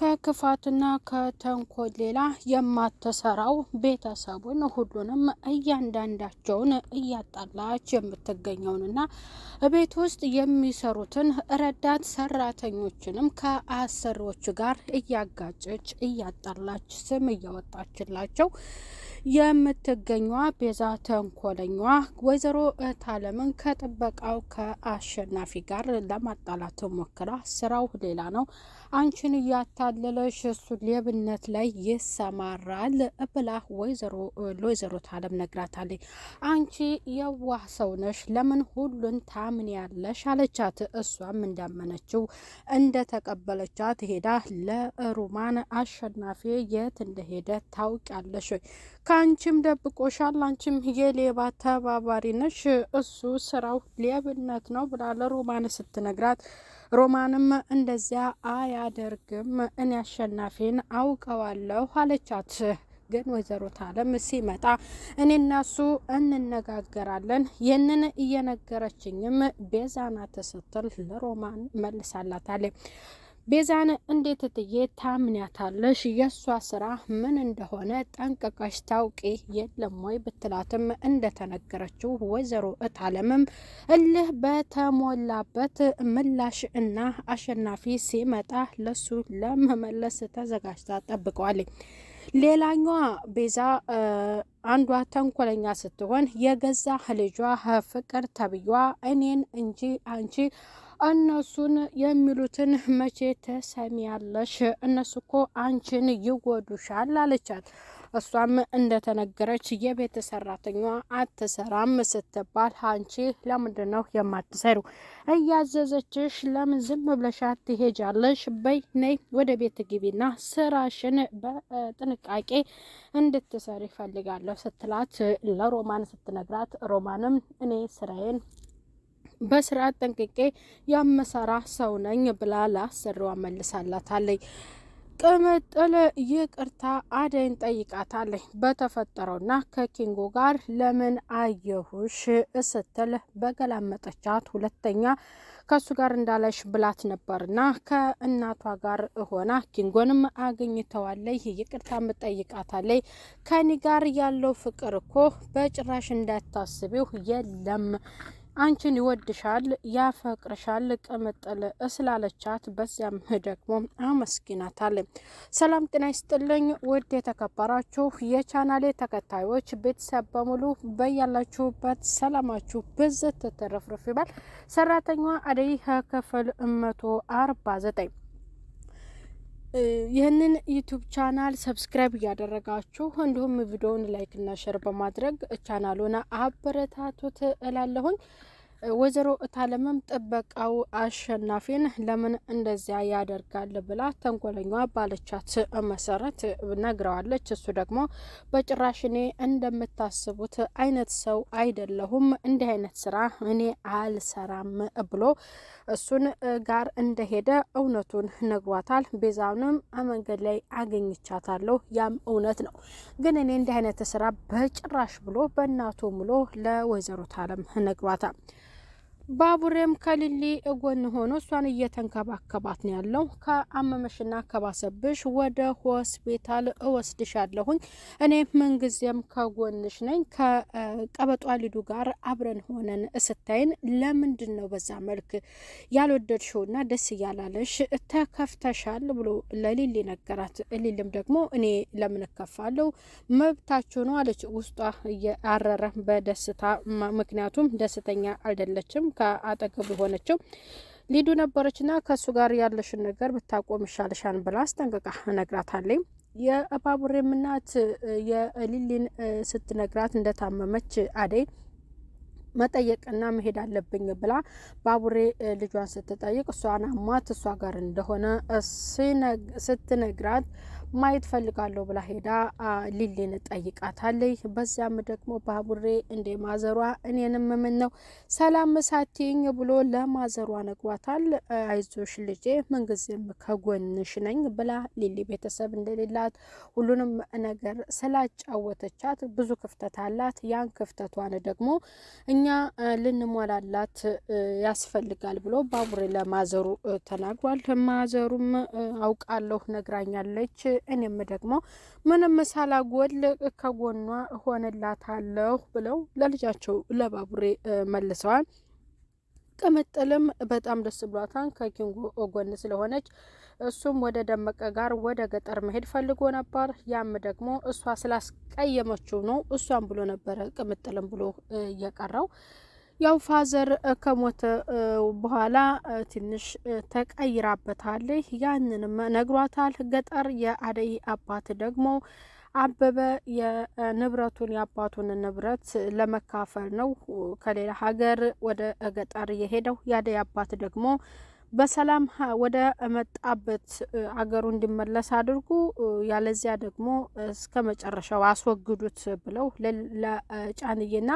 ከክፋትና ከተንኮል ሌላ የማትሰራው ቤተሰቡን ሁሉንም እያንዳንዳቸውን እያጣላች የምትገኘውንና ቤት ውስጥ የሚሰሩትን ረዳት ሰራተኞችንም ከአሰሪዎች ጋር እያጋጨች እያጣላች ስም እያወጣችላቸው የምትገኘዋ ቤዛ ተንኮለኛዋ ወይዘሮ እታለምን ከጥበቃው ከአሸናፊ ጋር ለማጣላት ሞክራ ስራው ሌላ ነው፣ አንቺን እያታለለሽ እሱ ሌብነት ላይ ይሰማራል ብላ ወይዘሮ እታለም ነግራታለች። አንቺ የዋህ ሰው ነሽ፣ ለምን ሁሉን ታምኒያለሽ አለቻት። እሷም እንዳመነችው እንደተቀበለቻት ሄዳ ለሩማን አሸናፊ የት እንደሄደ ታውቂያለሽ? ከአንቺም ደብቆሻል፣ አንቺም የሌባ ተባባሪ ነሽ፣ እሱ ስራው ሌብነት ነው ብላ ለሮማን ስትነግራት ሮማንም እንደዚያ አያደርግም፣ እኔ አሸናፊን አውቀዋለሁ አለቻት። ግን ወይዘሮ እታለም ሲመጣ እኔና እሱ እንነጋገራለን፣ ይህንን እየነገረችኝም ቤዛ ናት ስትል ለሮማን መልሳላታለች። ቤዛን እንዴት ትዬ ታምኛታለሽ? የእሷ ስራ ምን እንደሆነ ጠንቅቀሽ ታውቂ የለም ወይ ብትላትም እንደተነገረችው ወይዘሮ እታለምም እልህ በተሞላበት ምላሽ እና አሸናፊ ሲመጣ ለሱ ለመመለስ ተዘጋጅታ ጠብቀዋለች። ሌላኛዋ ቤዛ አንዷ ተንኮለኛ ስትሆን የገዛ ልጇ ፍቅር ተብዬዋ እኔን እንጂ አንቺ እነሱን የሚሉትን መቼ ተሰሚያለሽ? እነሱ እኮ አንቺን ይጎዱሻል አለቻት። እሷም እንደተነገረች የቤት ሰራተኛዋ አትሰራም ስትባል አንቺ ለምንድን ነው የማትሰሩ? እያዘዘችሽ ለምን ዝም ብለሻት ትሄጃለሽ? በይ ነይ ወደ ቤት ግቢና ስራሽን በጥንቃቄ እንድትሰሪ ይፈልጋለሁ ስትላት ለሮማን ስትነግራት ሮማንም እኔ ስራዬን በስርዓት ጠንቅቄ የምሰራ ሰው ነኝ ብላ ለአሰሪዋ መልሳላታለች። ቅምጥል ይቅርታ አደይን ጠይቃታለች። በተፈጠረውና ከኪንጎ ጋር ለምን አየሁሽ ስትል በገላመጠቻት ሁለተኛ ከሱ ጋር እንዳለሽ ብላት ነበርና ከእናቷ ጋር ሆና ኪንጎንም አገኝተዋለች። ይቅርታ ምጠይቃታለች። ከኒ ጋር ያለው ፍቅር እኮ በጭራሽ እንዳታስቢው የለም፣ አንቺን ይወድሻል፣ ያፈቅርሻል ቅምጥል ስላለቻት በዚያም ደግሞ አመስግናታል። ሰላም ጤና ይስጥልኝ ውድ የተከበራችሁ የቻናሌ ተከታዮች ቤተሰብ በሙሉ በያላችሁበት ሰላማችሁ ብዝት ተረፍርፍ ይባል። ሰራተኛዋ አደይ ክፍል 149 ይህንን ዩቲዩብ ቻናል ሰብስክራይብ እያደረጋችሁ እንዲሁም ቪዲዮውን ላይክ እና ሼር በማድረግ ቻናሉን አበረታቱት እላለሁኝ። ወይዘሮ እታለምም ጥበቃው አሸናፊን ለምን እንደዚያ ያደርጋል ብላ ተንኮለኛዋ ባለቻት መሰረት ነግረዋለች። እሱ ደግሞ በጭራሽ እኔ እንደምታስቡት አይነት ሰው አይደለሁም፣ እንዲህ አይነት ስራ እኔ አልሰራም ብሎ እሱን ጋር እንደሄደ እውነቱን ነግሯታል። ቤዛውንም መንገድ ላይ አገኝቻታለሁ፣ ያም እውነት ነው፣ ግን እኔ እንዲህ አይነት ስራ በጭራሽ ብሎ በእናቱ ምሎ ለወይዘሮ እታለም ነግሯታል። ባቡሬም ከሊሊ ጎን ሆኖ እሷን እየተንከባከባት ነው ያለው። ከአመመሽና ከባሰብሽ ወደ ሆስፒታል እወስድሻለሁኝ፣ እኔ ምንጊዜም ከጎንሽ ነኝ፣ ከቀበጧ ሊዱ ጋር አብረን ሆነን ስታይን ለምንድን ነው በዛ መልክ ያልወደድሽውና ደስ እያላለሽ ተከፍተሻል ብሎ ለሊሊ ነገራት። ሊሊም ደግሞ እኔ ለምን እከፋለሁ መብታችሁ ነው አለች፣ ውስጧ እያረረ በደስታ ምክንያቱም ደስተኛ አይደለችም። ከአጠገቡ የሆነችው ሊዱ ነበረችና ከሱ ጋር ያለሽን ነገር ብታቆም ይሻልሻል ብላ አስጠንቅቃ ነግራታለች። የባቡሬም እናት የሊሊን ስትነግራት እንደታመመች አደይ መጠየቅና መሄድ አለብኝ ብላ ባቡሬ ልጇን ስትጠይቅ እሷን አሟት እሷ ጋር እንደሆነ ስትነግራት ማየት ፈልጋለሁ ብላ ሄዳ ሊሊን ጠይቃታለች። በዚያም ደግሞ ባቡሬ እንደ ማዘሯ እኔንም ምን ነው ሰላም ሳትይኝ ብሎ ለማዘሯ ነግሯታል። አይዞሽ ልጄ ምንጊዜም ከጎንሽ ነኝ ብላ ሊሊ ቤተሰብ እንደሌላት ሁሉንም ነገር ስላጫወተቻት ብዙ ክፍተት አላት። ያን ክፍተቷን ደግሞ እኛ እኛ ልንሞላላት ያስፈልጋል ብሎ ባቡሬ ለማዘሩ ተናግሯል። ማዘሩም አውቃለሁ ነግራኛለች፣ እኔም ደግሞ ምንም ሳላጎል ከጎኗ ሆነላታለሁ ብለው ለልጃቸው ለባቡሬ መልሰዋል። ቅምጥልም በጣም ደስ ብሏታን ከኪንጎ ጎን ስለሆነች እሱም ወደ ደመቀ ጋር ወደ ገጠር መሄድ ፈልጎ ነበር። ያም ደግሞ እሷ ስላስቀየመችው ነው እሷም ብሎ ነበረ ቅምጥልም ብሎ እየቀረው። ያው ፋዘር ከሞተ በኋላ ትንሽ ተቀይራበታል። ያንንም ነግሯታል። ገጠር የአደይ አባት ደግሞ አበበ የንብረቱን የአባቱን ንብረት ለመካፈል ነው ከሌላ ሀገር ወደ ገጠር የሄደው። የአደይ አባት ደግሞ በሰላም ወደ መጣበት አገሩ እንዲመለስ አድርጉ፣ ያለዚያ ደግሞ እስከ መጨረሻው አስወግዱት ብለው ለጫንዬና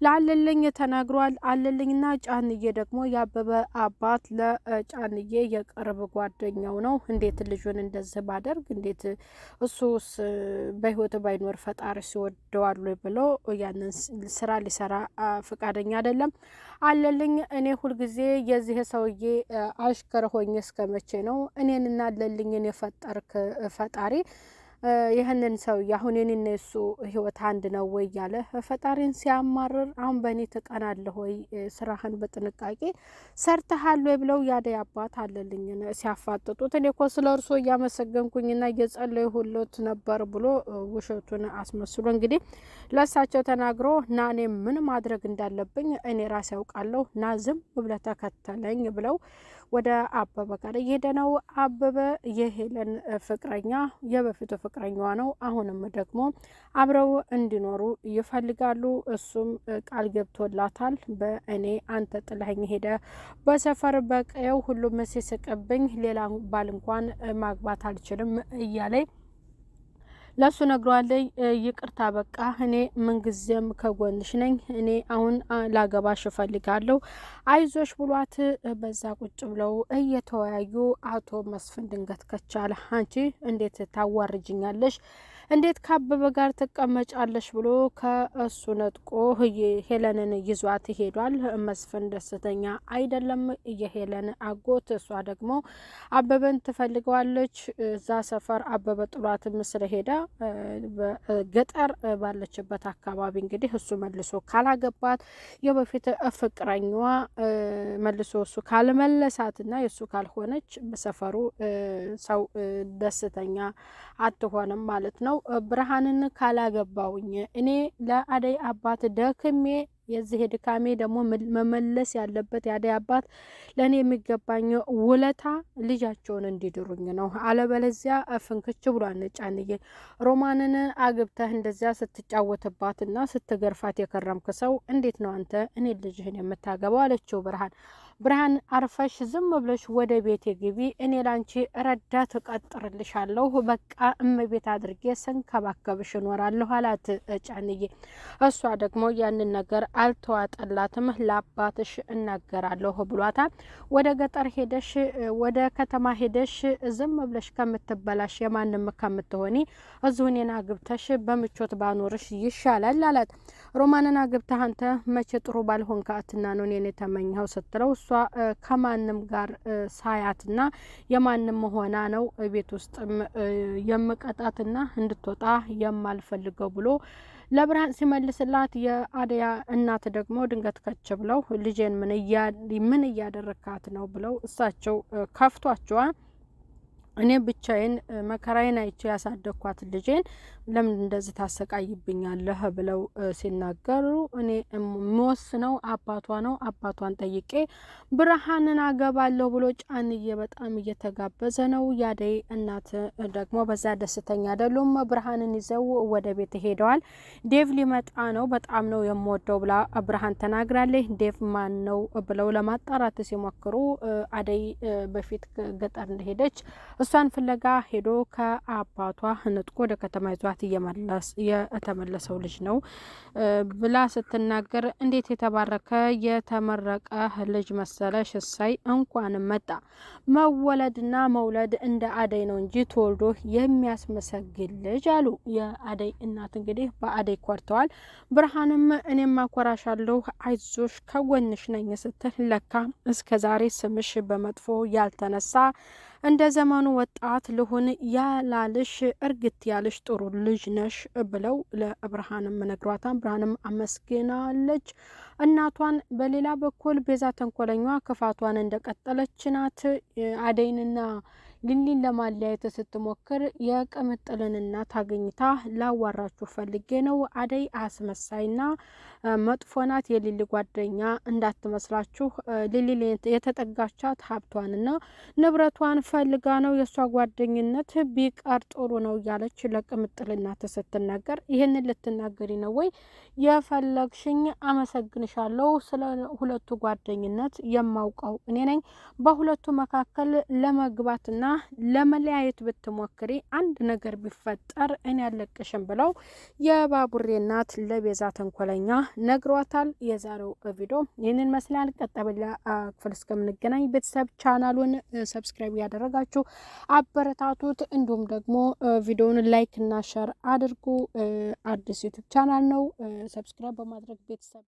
ለአለልኝ ተናግሯል። አለልኝና ጫንዬ ደግሞ ያበበ አባት ለጫንዬ የቅርብ ጓደኛው ነው። እንዴት ልጁን እንደዚህ ባደርግ እንዴት እሱስ በህይወት ባይኖር ፈጣሪ ሲወደዋሉ ብሎ ያንን ስራ ሊሰራ ፈቃደኛ አይደለም። አለልኝ እኔ ሁልጊዜ የዚህ ሰውዬ አሽከር ሆኜ እስከመቼ ነው እኔንና አለልኝን የፈጠርክ ፈጣሪ ይህንን ሰውዬ አሁን የኔና የሱ ህይወት አንድ ነው ወይ እያለ ፈጣሪን ሲያማርር አሁን በእኔ ትቀናለህ ወይ? ስራህን በጥንቃቄ ሰርተሃል ወይ ብለው የአደይ አባት አለልኝን ሲያፋጥጡት እኔ እኮ ስለ እርሶ እያመሰገንኩኝና እየጸለይሁለት ነበር ብሎ ውሸቱን አስመስሎ እንግዲህ ለእሳቸው ተናግሮ ና እኔ ምን ማድረግ እንዳለብኝ እኔ ራሴ ያውቃለሁ፣ ና ዝም ብለህ ተከተለኝ ብለው ወደ አበበ ጋር እየሄደ ነው። አበበ የሄለን ፍቅረኛ የበፊቱ ፍቅረኛዋ ነው። አሁንም ደግሞ አብረው እንዲኖሩ ይፈልጋሉ። እሱም ቃል ገብቶላታል። በእኔ አንተ ጥለኸኝ ሄደ በሰፈር በቀየው ሁሉም ሲስቅብኝ ሌላ ባል እንኳን ማግባት አልችልም እያለ ለሱ ነግሯለኝ። ይቅርታ በቃ እኔ ምንጊዜም ከጎንሽ ነኝ፣ እኔ አሁን ላገባሽ እፈልጋለሁ አይዞሽ ብሏት በዛ ቁጭ ብለው እየተወያዩ አቶ መስፍን ድንገት ከቻለ አንቺ እንዴት ታዋርጅኛለሽ? እንዴት ከአበበ ጋር ትቀመጫለሽ? ብሎ ከእሱ ነጥቆ ሄለንን ይዟት ሄዷል። መስፍን ደስተኛ አይደለም። የሄለን አጎት እሷ ደግሞ አበበን ትፈልገዋለች። እዛ ሰፈር አበበ ጥሏትም ስለሄደ ገጠር ባለችበት አካባቢ እንግዲህ እሱ መልሶ ካላገባት የበፊት ፍቅረኛዋ መልሶ እሱ ካልመለሳትና የእሱ ካልሆነች በሰፈሩ ሰው ደስተኛ አትሆንም ማለት ነው። ብርሃንን ካላገባውኝ እኔ ለአደይ አባት ደክሜ የዚህ ድካሜ ደግሞ መመለስ ያለበት የአደይ አባት ለእኔ የሚገባኝ ውለታ ልጃቸውን እንዲድሩኝ ነው። አለበለዚያ ፍንክች ብሏን ጫንዬ ሮማንን አግብተህ እንደዚያ ስትጫወትባትና ስትገርፋት የከረምክ ሰው እንዴት ነው አንተ እኔ ልጅህን የምታገባው? አለችው ብርሃን አርፈሽ ዝም ብለሽ ወደ ቤቴ ግቢ፣ እኔ ላንቺ ረዳት እቀጥርልሻለሁ፣ በቃ እመቤት አድርጌ ስንከባከብሽ እኖራለሁ አላት ጫንዬ። እሷ ደግሞ ያንን ነገር አልተዋጠላትም። ለአባትሽ እናገራለሁ ብሏታል። ወደ ገጠር ሄደሽ ወደ ከተማ ሄደሽ ዝም ብለሽ ከምትበላሽ የማንም ከምትሆኒ እዚሁ እኔን አግብተሽ በምቾት ባኖርሽ ይሻላል አላት። ሮማንን አግብተህ አንተ መቼ ጥሩ ባልሆንካትና ነው እኔን የተመኘኸው ስትለው እሷ ከማንም ጋር ሳያትና የማንም ሆና ነው ቤት ውስጥም የምቀጣትና እንድትወጣ የማልፈልገው ብሎ ለብርሃን ሲመልስላት የአደያ እናት ደግሞ ድንገት ከች ብለው ልጄን ምን እያደረካት ነው ብለው እሳቸው ከፍቷቸዋል። እኔ ብቻዬን መከራዬን አይቼ ያሳደግኳት ልጄን ለምን እንደዚህ ታሰቃይብኛለህ ብለው ሲናገሩ እኔ የምወስነው አባቷ ነው፣ አባቷን ጠይቄ ብርሃንን አገባለሁ ብሎ ጫንዬ በጣም እየተጋበዘ ነው። ያደይ እናት ደግሞ በዛ ደስተኛ አይደሉም። ብርሃንን ይዘው ወደ ቤት ሄደዋል። ዴቭ ሊመጣ ነው፣ በጣም ነው የምወደው ብላ ብርሃን ተናግራለች። ዴቭ ማን ነው ብለው ለማጣራት ሲሞክሩ አደይ በፊት ገጠር እንደሄደች እሷን ፍለጋ ሄዶ ከአባቷ ንጥቆ ወደ ከተማ ይዟት የተመለሰው ልጅ ነው ብላ ስትናገር እንዴት የተባረከ የተመረቀ ልጅ መሰለሽ እሳይ እንኳን መጣ መወለድና መውለድ እንደ አደይ ነው እንጂ ተወልዶ የሚያስመሰግን ልጅ አሉ የአደይ እናት። እንግዲህ በአደይ ኮርተዋል። ብርሃንም እኔም አኮራሻለሁ አይዞሽ ከጎንሽ ነኝ ስትል ለካ እስከዛሬ ስምሽ በመጥፎ ያልተነሳ እንደ ዘመኑ ወጣት ልሁን ያላልሽ እርግት ያልሽ ጥሩ ልጅ ነሽ ብለው ለብርሃንም ነግሯታን። ብርሃንም አመስግናለች እናቷን። በሌላ በኩል ቤዛ ተንኮለኛ ክፋቷን እንደቀጠለች ናት። አደይንና ሊሊን ለማለያየት ስትሞክር የቅምጥልን እናት አግኝታ ላዋራችሁ ፈልጌ ነው። አደይ አስመሳይና መጥፎ ናት። የሊሊ ጓደኛ እንዳትመስላችሁ። ሊሊ የተጠጋቻት ሀብቷንና ንብረቷን ፈልጋ ነው። የእሷ ጓደኝነት ቢቀር ጥሩ ነው እያለች ለቅምጥል እናት ስትናገር ይህንን ልትናገሪ ነው ወይ የፈለግሽኝ? አመሰግንሻለሁ። ስለ ሁለቱ ጓደኝነት የማውቀው እኔ ነኝ። በሁለቱ መካከል ለመግባትና ለመለያየት ብትሞክሪ አንድ ነገር ቢፈጠር እኔ ያለቅሽም ብለው የባቡሬ እናት ለቤዛ ተንኮለኛ ነግሯታል። የዛሬው ቪዲዮ ይህንን መስላል። ቀጣይ በሌላ ክፍል እስከምንገናኝ ቤተሰብ ቻናሉን ሰብስክራይብ ያደረጋችሁ አበረታቱት። እንዲሁም ደግሞ ቪዲዮውን ላይክ እና ሼር አድርጉ። አዲስ ዩቲዩብ ቻናል ነው። ሰብስክራይብ በማድረግ ቤተሰብ